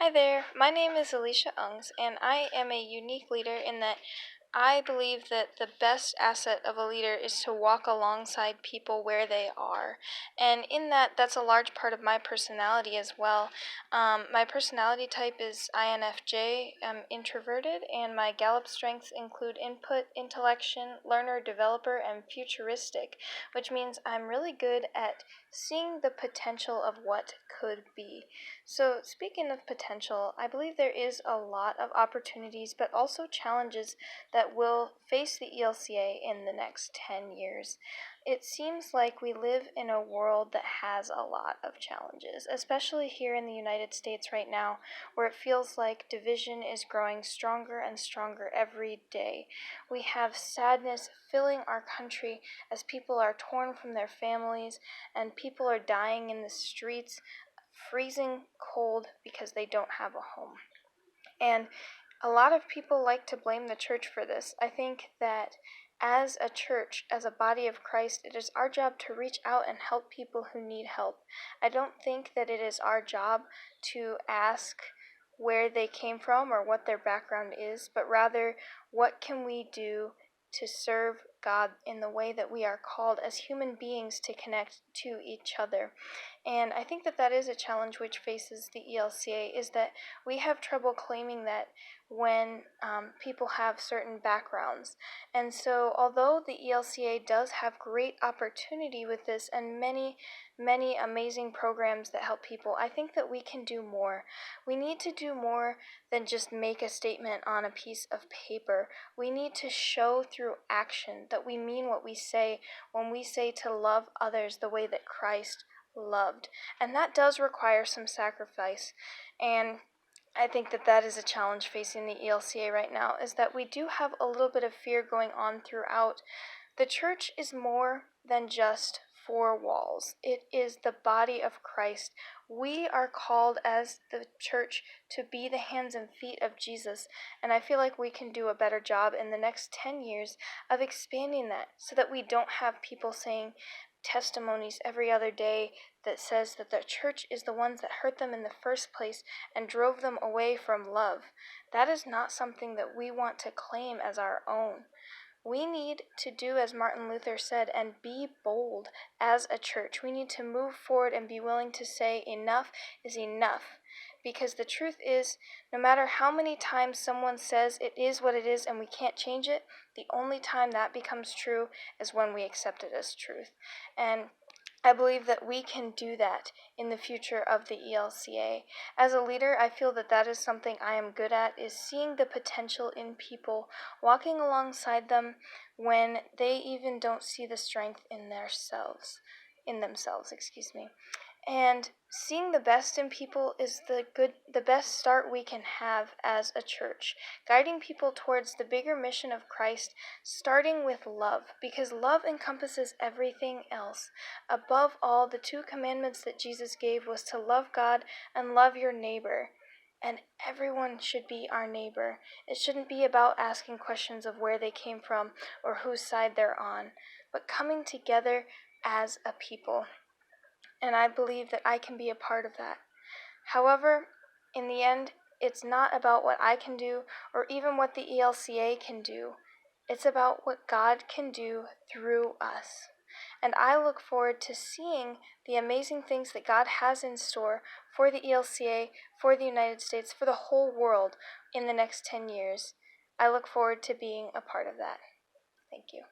Hi there, my name is Alicia Ungs, and I am a unique leader in that I believe that the best asset of a leader is to walk alongside people where they are. And in that, that's a large part of my personality as well. My personality type is INFJ. I'm introverted, and my Gallup strengths include input, intellection, learner, developer, and futuristic, which means I'm really good at seeing the potential of what could be. So, speaking of potential, I believe there is a lot of opportunities, but also challenges that will face the ELCA in the next 10 years. It seems like we live in a world that has a lot of challenges, especially here in the United States right now, where it feels like division is growing stronger and stronger every day. We have sadness filling our country as people are torn from their families and people are dying in the streets, freezing cold because they don't have a home. And a lot of people like to blame the church for this. I think that as a church, as a body of Christ, it is our job to reach out and help people who need help. I don't think that it is our job to ask where they came from or what their background is, but rather, what can we do to serve God in the way that we are called as human beings to connect to each other. And I think that that is a challenge which faces the ELCA, is that we have trouble claiming that when people have certain backgrounds. And so, although the ELCA does have great opportunity with this and many, many amazing programs that help people, I think that we can do more. We need to do more than just make a statement on a piece of paper. We need to show through action that we mean what we say when we say to love others the way that Christ loved. And that does require some sacrifice. And I think that that is a challenge facing the ELCA right now, is that we do have a little bit of fear going on throughout. The church is more than just four walls. It is the body of Christ. We are called as the church to be the hands and feet of Jesus, and I feel like we can do a better job in the next 10 years of expanding that so that we don't have people saying testimonies every other day that says that the church is the ones that hurt them in the first place and drove them away from love. That is not something that we want to claim as our own. We need to do as Martin Luther said and be bold as a church. We need to move forward and be willing to say enough is enough. Because the truth is, no matter how many times someone says it is what it is and we can't change it, the only time that becomes true is when we accept it as truth. And I believe that we can do that in the future of the ELCA. As a leader, I feel that that is something I am good at, is seeing the potential in people, walking alongside them when they even don't see the strength in themselves, And seeing the best in people is the best start we can have as a church, guiding people towards the bigger mission of Christ, starting with love, because love encompasses everything else. Above all, the two commandments that Jesus gave was to love God and love your neighbor. And everyone should be our neighbor. It shouldn't be about asking questions of where they came from or whose side they're on, but coming together as a people. And I believe that I can be a part of that. However, in the end, it's not about what I can do or even what the ELCA can do. It's about what God can do through us. And I look forward to seeing the amazing things that God has in store for the ELCA, for the United States, for the whole world in the next 10 years. I look forward to being a part of that. Thank you.